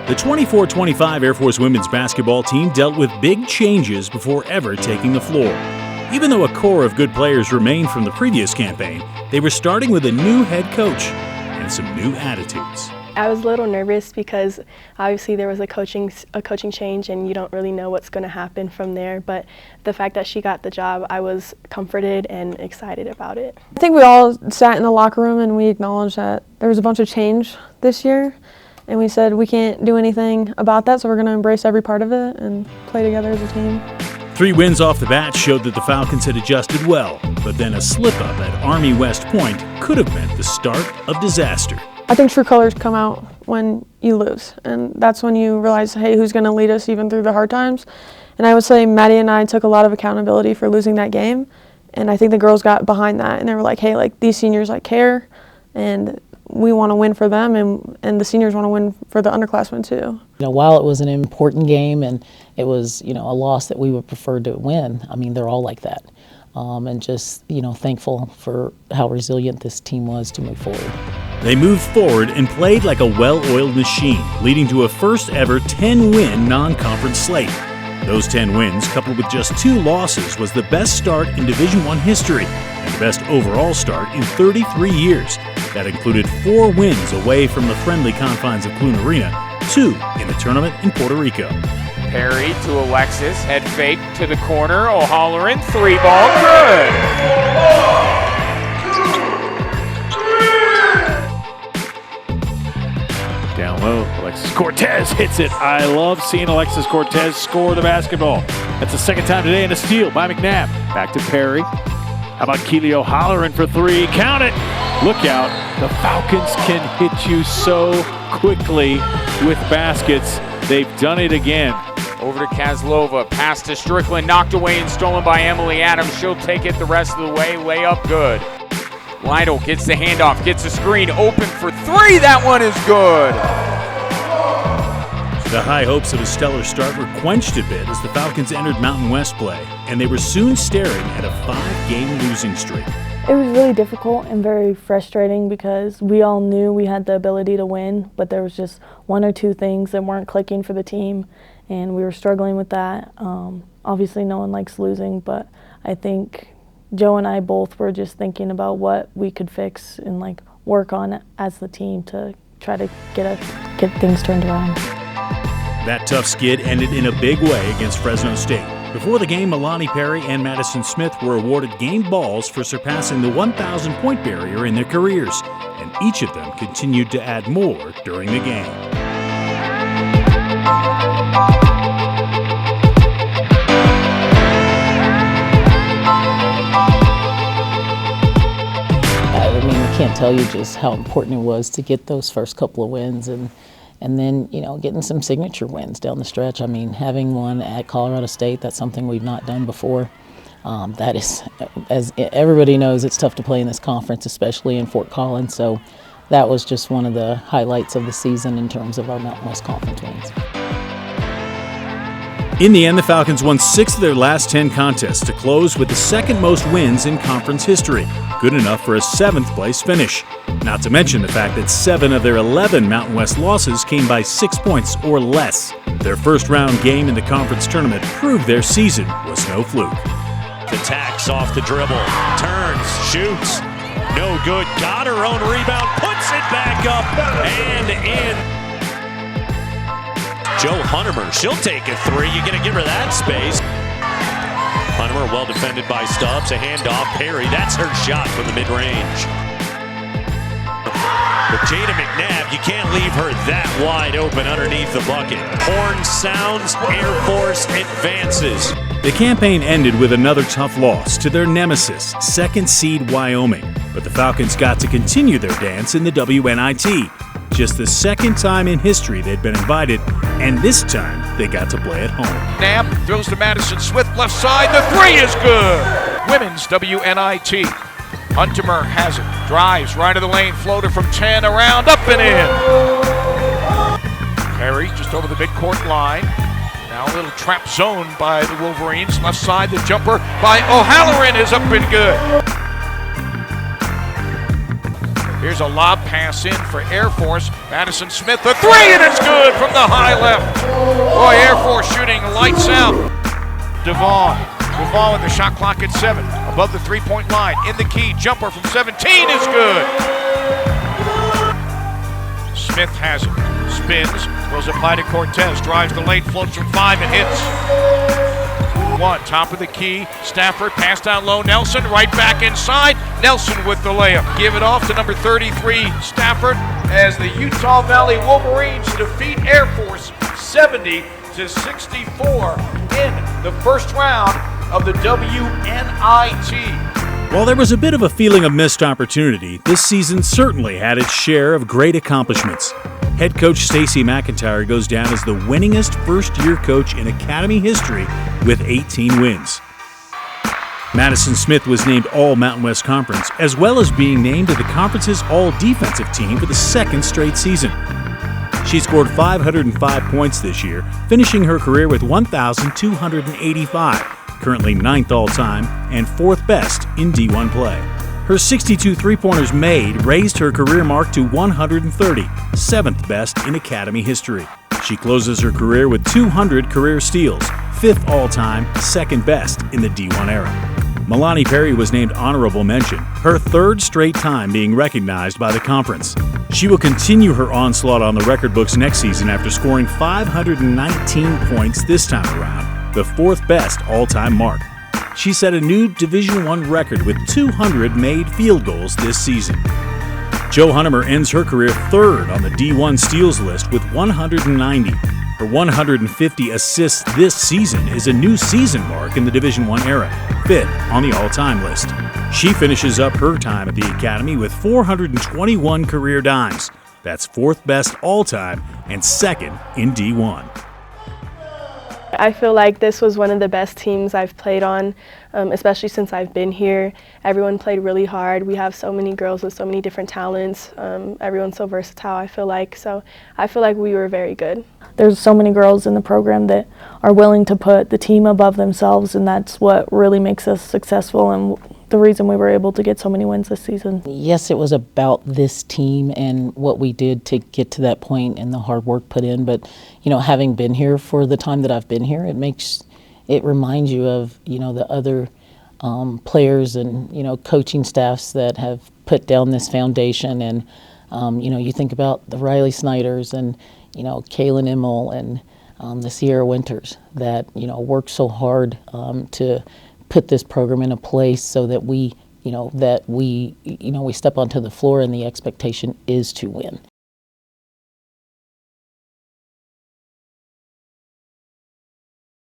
The 24-25 Air Force women's basketball team dealt with big changes before ever taking the floor. Even though a core of good players remained from the previous campaign, they were starting with a new head coach and some new attitudes. I was a little nervous because obviously there was a coaching change and you don't really know what's going to happen from there, but the fact that she got the job, I was comforted and excited about it. I think we all sat in the locker room and we acknowledged that there was a bunch of change this year, and we said we can't do anything about that, so we're going to embrace every part of it and play together as a team. 3 wins off the bat showed that the Falcons had adjusted well, but then a slip-up at Army West Point could have meant the start of disaster. I think true colors come out when you lose, and that's when you realize, hey, who's going to lead us even through the hard times? And I would say Maddie and I took a lot of accountability for losing that game, and I think the girls got behind that, and they were like, hey, like these seniors care, and we want to win for them, and the seniors want to win for the underclassmen too. While it was an important game and it was, a loss that we would prefer to win, I mean, they're all like that. And just, thankful for how resilient this team was to move forward. They moved forward and played like a well-oiled machine, leading to a first-ever 10-win non-conference slate. Those 10 wins, coupled with just 2 losses, was the best start in Division I history and the best overall start in 33 years. That included 4 wins away from the friendly confines of Clune Arena, 2 in the tournament in Puerto Rico. Perry to Alexis, head fake to the corner, O'Halloran, 3-ball, good! Down low, Alexis Cortez hits it. I love seeing Alexis Cortez score the basketball. That's the second time today, and a steal by McNabb. Back to Perry. How about Keely O'Halloran for 3? Count it! Look out, the Falcons can hit you so quickly with baskets. They've done it again. Over to Kazlova, pass to Strickland, knocked away and stolen by Emily Adams. She'll take it the rest of the way, layup good. Lytle gets the handoff, gets a screen, open for 3, that one is good. The high hopes of a stellar start were quenched a bit as the Falcons entered Mountain West play, and they were soon staring at a 5-game losing streak. It was really difficult and very frustrating because we all knew we had the ability to win, but there was just 1 or 2 things that weren't clicking for the team, and we were struggling with that. Obviously no one likes losing, but I think Joe and I both were just thinking about what we could fix and work on as the team to try to get things turned around. That tough skid ended in a big way against Fresno State. Before the game, Milani Perry and Madison Smith were awarded game balls for surpassing the 1,000-point barrier in their careers, and each of them continued to add more during the game. I can't tell you just how important it was to get those first couple of wins and then, getting some signature wins down the stretch. I mean, having one at Colorado State, that's something we've not done before. That is, as everybody knows, it's tough to play in this conference, especially in Fort Collins. So that was just one of the highlights of the season in terms of our Mountain West Conference wins. In the end, the Falcons won 6 of their last 10 contests to close with the second most wins in conference history, good enough for a 7th-place finish. Not to mention the fact that 7 of their 11 Mountain West losses came by 6 points or less. Their first-round game in the conference tournament proved their season was no fluke. Attacks off the dribble, turns, shoots, no good, got her own rebound, puts it back up and in. Joe Huntermer, she'll take a 3. You're going to give her that space. Huntermer well defended by Stubbs, a handoff. Perry, that's her shot from the mid-range. But Jada McNabb, you can't leave her that wide open underneath the bucket. Horn sounds, Air Force advances. The campaign ended with another tough loss to their nemesis, 2nd seed Wyoming. But the Falcons got to continue their dance in the WNIT. Just the 2nd time in history they'd been invited, and this time they got to play at home. Knapp throws to Madison Smith, left side, the 3 is good! Women's WNIT. Huntermer has it, drives right of the lane, floater from 10, around, up and in! Perry just over the midcourt line. Now a little trap zone by the Wolverines, left side, the jumper by O'Halloran is up and good. Here's a lob pass in for Air Force. Madison Smith, the three, and it's good from the high left. Boy, Air Force shooting lights out. Devon with the shot clock at 7. Above the three-point line, in the key, jumper from 17 is good. Smith has it, spins, throws it by to Cortez, drives the lane, floats from 5 and hits. 1, top of the key, Stafford, pass down low, Nelson, right back inside, Nelson with the layup. Give it off to number 33, Stafford, as the Utah Valley Wolverines defeat Air Force 70-64 in the first round of the WNIT. While there was a bit of a feeling of missed opportunity, this season certainly had its share of great accomplishments. Head coach Stacey McIntyre goes down as the winningest first-year coach in Academy history with 18 wins. Madison Smith was named All-Mountain West Conference, as well as being named to the conference's All-Defensive team for the second straight season. She scored 505 points this year, finishing her career with 1,285, currently 9th all-time and 4th best in D1 play. Her 62 three-pointers made raised her career mark to 130, 7th best in Academy history. She closes her career with 200 career steals, 5th all-time, 2nd best in the D1 era. Milani Perry was named honorable mention, her 3rd straight time being recognized by the conference. She will continue her onslaught on the record books next season after scoring 519 points this time around, the 4th best all-time mark. She set a new Division I record with 200 made field goals this season. Jo Hunnemer ends her career 3rd on the D1 steals list with 190. Her 150 assists this season is a new season mark in the Division I era, 5th on the all-time list. She finishes up her time at the Academy with 421 career dimes. That's 4th best all-time and 2nd in D1. I feel like this was one of the best teams I've played on, especially since I've been here. Everyone played really hard. We have so many girls with so many different talents. Everyone's so versatile, I feel like. So I feel like we were very good. There's so many girls in the program that are willing to put the team above themselves, and that's what really makes us successful and the reason we were able to get so many wins this season. Yes, it was about this team and what we did to get to that point and the hard work put in. But, you know, having been here for the time that I've been here, it reminds you of, you know, the other players and, you know, coaching staffs that have put down this foundation. And, you know, you think about the Riley Snyders and, you know, Kaylin Immel and the Sierra Winters that, you know, worked so hard to put this program in a place so that we step onto the floor and the expectation is to win.